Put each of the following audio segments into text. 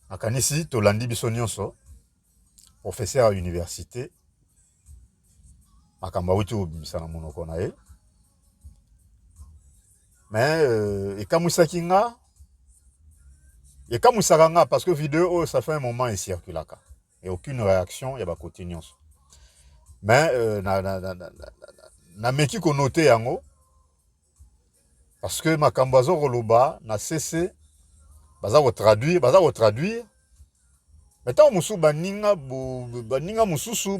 Akanisi tolandi biso nyonso professeur à l'université makambo awuti obimisa na monoko na ye mais ekamwisaki nga parce que vidéo ça fait un moment ecirculaka et aucune réaction ya bakoti nyonso mais nameki konote yango parce que makambo azo koloba na cc baza kotraduire mais ntango mosusu baninga mosusu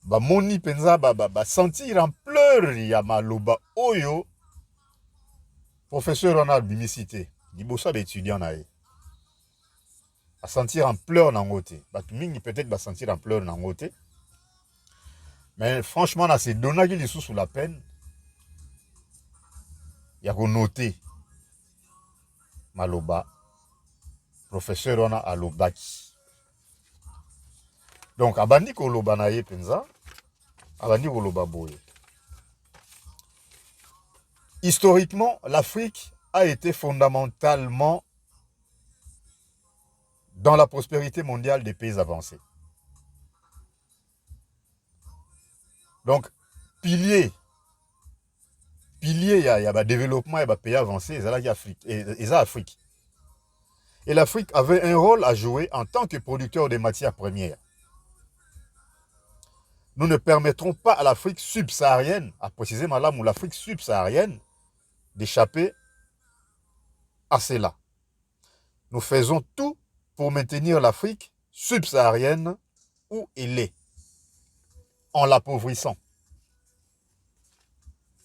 bamoni mpenza basentir ampleur ya maloba oyo professeur wana abimisi te liboso ya baétudiant na ye basentir ampleur nango te bato mingi peut-être basentir ampleur nango te mais franchement na se donnaki lisusu la peine ya konote maloba professeur wana alobaki donc abandi koloba na ye mpenza abandi koloba boye. Historiquement, l'Afrique a été fondamentalement dans la prospérité mondiale des pays avancés. Donc, pilier il y a développement et pays avancés, et Afrique. Et l'Afrique avait un rôle à jouer en tant que producteur de matières premières. Nous ne permettrons pas à l'Afrique subsaharienne, à préciser madame, ou l'Afrique subsaharienne, d'échapper à cela. Nous faisons tout pour maintenir l'Afrique subsaharienne où elle est, en l'appauvrissant.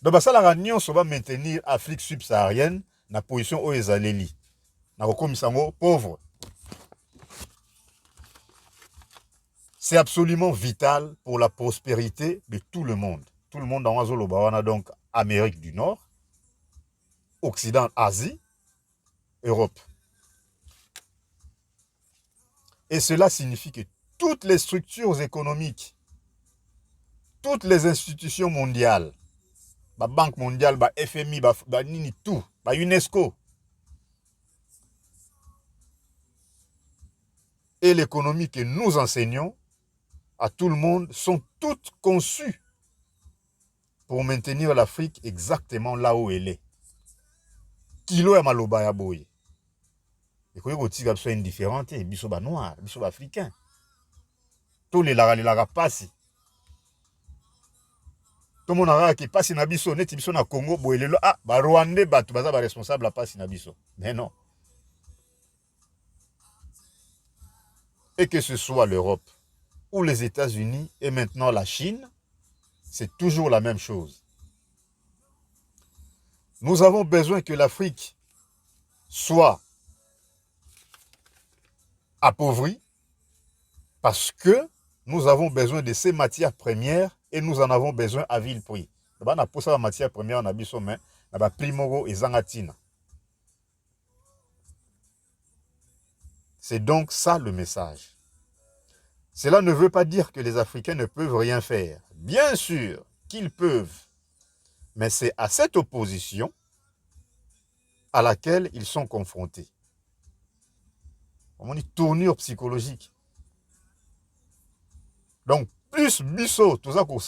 Donc, ça, la nyonso va maintenir l'Afrique subsaharienne dans la position où elle est. Dans pauvre. C'est absolument vital pour la prospérité de tout le monde. Tout le monde dans Azolobawana, donc Amérique du Nord, Occident, Asie, Europe. Et cela signifie que toutes les structures économiques, toutes les institutions mondiales, la Banque mondiale, la FMI, tout, la UNESCO, et l'économie que nous enseignons à tout le monde sont toutes conçues pour maintenir l'Afrique exactement là où elle est. Kilo ya maloba ya boye. Et quand vous êtes indifférent, biso ba noir, biso ba africain. Tous les lara passi. Tout le monde a qui passe na biso, net biso na Congo boye lelo ah ba Rwandais batu baza ba responsable à passi na biso. Mais non. Et que ce soit l'Europe ou les États-Unis et maintenant la Chine, c'est toujours la même chose. Nous avons besoin que l'Afrique soit appauvrie parce que nous avons besoin de ces matières premières et nous en avons besoin à vil prix. On a pour ça la matière première, on a besoin de primoro et zangatina. C'est donc ça le message. Cela ne veut pas dire que les Africains ne peuvent rien faire. Bien sûr qu'ils peuvent. Mais c'est à cette opposition à laquelle ils sont confrontés. On dit tournure psychologique. Donc, plus biso, tout ça qu'on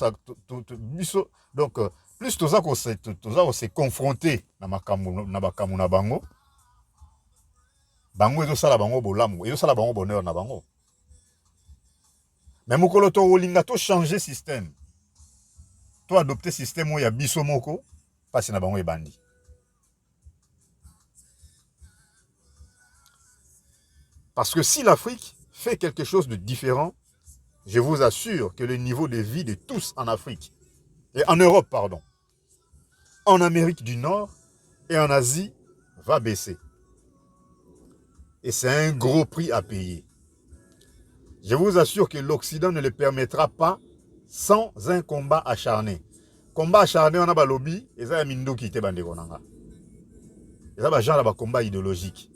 s'est confronté na bakamu na bango. Bango ezo sala bango bolamu, ezo sala bango bonheur na bango. Mais mokolo to olinga to changer système. To adopter système où ya biso moko, pasi na bango ebandi. Parce que si l'Afrique fait quelque chose de différent, je vous assure que le niveau de vie de tous en Afrique, et en Europe, pardon, en Amérique du Nord et en Asie, va baisser. Et c'est un gros prix à payer. Je vous assure que l'Occident ne le permettra pas sans un combat acharné. Combat acharné, on a ba lobby, et ça y a mindo qui était bandé konanga. Et ça va genre ba combat idéologique.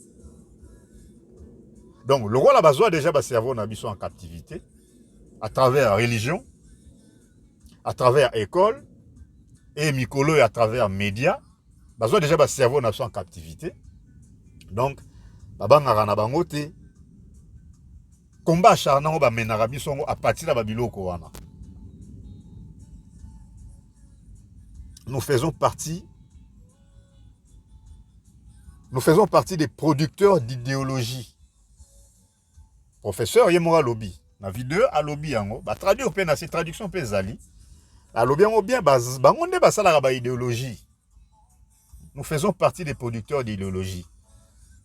Donc, le roi la besoin déjà ba cerveau na biso en captivité, à travers la religion, à travers l'école, et Mikolo à travers les médias, besoin déjà ba cerveau na en captivité. Donc, babangaka na bango te. Combat acharnant ba menaka biso à partir de babiloko wana. Nous faisons partie des producteurs d'idéologie. Professeur Yemora Lobby, na vidéo à lobby yango, ba traduire pe na ces traduction pe zali. La lobby yango bien bangonde ba sala ba idéologie. Nous faisons partie des producteurs d'idéologie.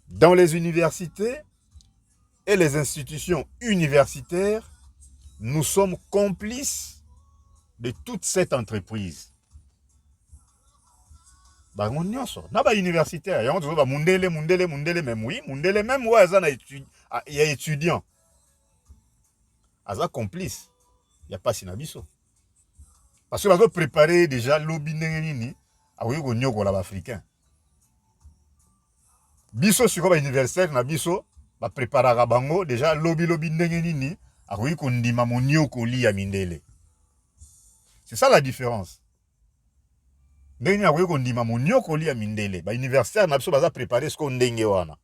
Dans les universités et les institutions universitaires, nous sommes complices de toute cette entreprise. Bango nyonso na ba universitaire yango tozo ba mundele même oui mundele même wa za na étudiant aza complice ya pasi na biso parce que bazo préparer déjà lobby ndenge nini akoki konyokola ba africain biso siko ba universitaire na biso ba préparaka bango déjà lobby ndenge nini akoki kondima monyokoli ya mindele. C'est ça la différence. Ndenge akoki kondima monyokoli ya mindele ba universitaire na biso baza préparer ce qu'on ndenge wana.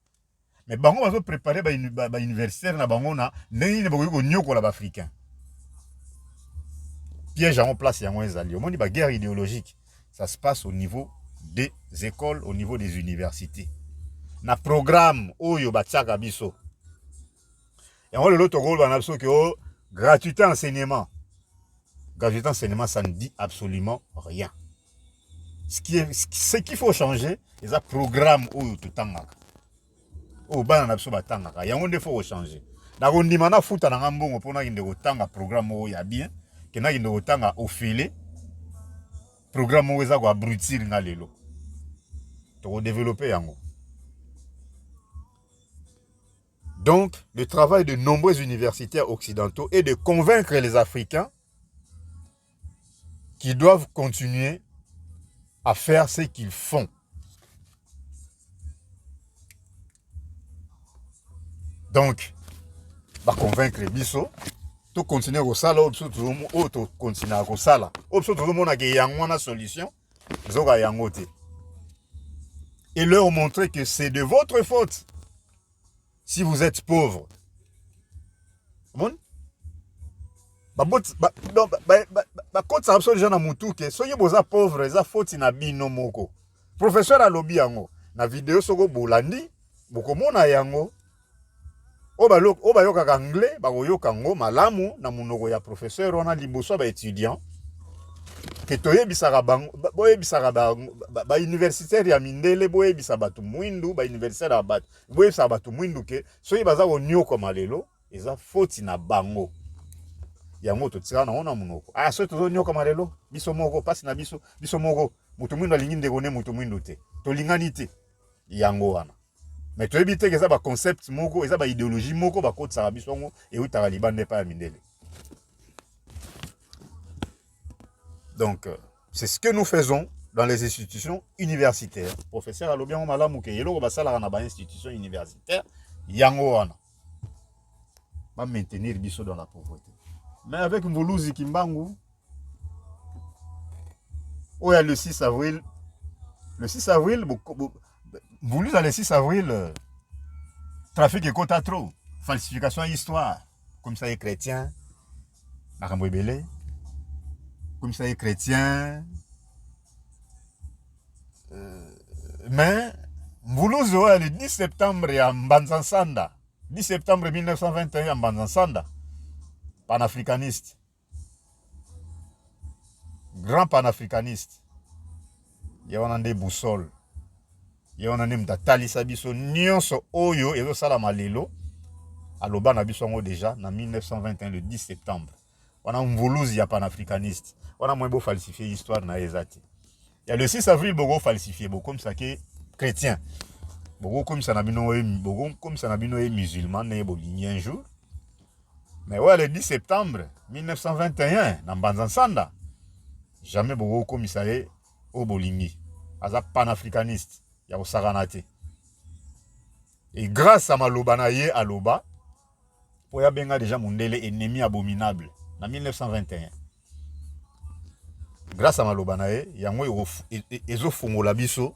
Mais bango bazo préparer ba universitaire na bango na ndenge ne bakoki konyokola ba africain. Piège en place yango ezali. Au moins ba guerre idéologique, ça se passe au niveau des écoles, au niveau des universités. Na programme oyo batiaka biso. Et on le rôle bana biso que gratuité enseignement. Gratuité enseignement, ça ne dit absolument rien. Ce qu'il faut changer, c'est un programme où tout tangaka. Oh bana na biso batangaka. Yango nde faut changer. Na kondima na futa na ngambongo pona kinde kotanga programme oyo ya bien, kena kinde kotanga ofele. Programme oyo eza ko abrutir nga lelo. To développer yango. Donc, le travail de nombreux universitaires occidentaux est de convaincre les Africains qui doivent continuer à faire ce qu'ils font. Donc, va convaincre biso, tout continuer au sala, tout continuer au sala. Tout le monde a une solution, et leur montrer que c'est de votre faute si vous êtes pauvre. Bon? Professeur alobi yango na vidéo soko bolandi bokomona yango oba yoka anglais bakoyoka ngo malamu na munoko ya professeur wana liboso ba étudiant ke toyebisaka bango boyebisaka ba universitaire ya mindele boyebisa batu mwindu ba universitaire ya batu boyebisa batu mwindu ke soki baza konyoka malelo eza faute na bango. Yango to tsana ona munoko so to nyoka malelo biso moko pasi na biso moko mutu mwindo alingi ndeko ne mutu mwindo te to lingani te yango wana mais to ebite ke za ba concept moko eza ba idéologie moko ba kotsa biso ngo e utaka libande pa ya mindele. Donc c'est ce que nous faisons dans les institutions universitaires. Professeur alobiango malamu ke yelo ba sala na ba institution universitaire yango wana ba maintenir biso dans la pauvreté. Mais avec Mvuluzi Kimbangu, où il y a le 6 avril, Mvuluzi a le 6 avril, trafic et quota trop, falsification histoire, comme ça est chrétien, Marambo Ebele, comme ça est chrétien, mais Mvuluzi le 10 septembre à Mbanzansanda, 10 septembre 1921 à Mbanzansanda, panafricaniste, grand panafricaniste. Il y a un boussole, il y a un mtatali sabiso nyonso oyo ezo sala malelo aloba na biso ngo déjà en 1921 le 10 septembre. On a Mvuluzi ya panafricaniste. On a moins beau falsifier l'histoire na ezati. Il y a le 6 avril bogo falsifié bogo comme ça que chrétien. Bogo comme ça na bino musulman né boligné un jour. Mais ouais, le 10 septembre 1921, dans Banzansanda, jamais beaucoup commissarié au Bolingi. Aza panafricaniste, il y a au Saranate. Et grâce à Malobanaye Aloba, pour y avoir déjà Mundele ennemi abominable, en 1921. Grâce à Malobanaye, il y a un Ezo Fongo Labiso.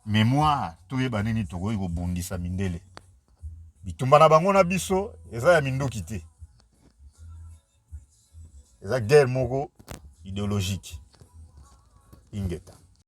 mémoire toyeba nini tokoki kobundisa mindele. Bitumba na bango na biso eza ya mindoki te. Eza guerre moko idéologique. Ingeta.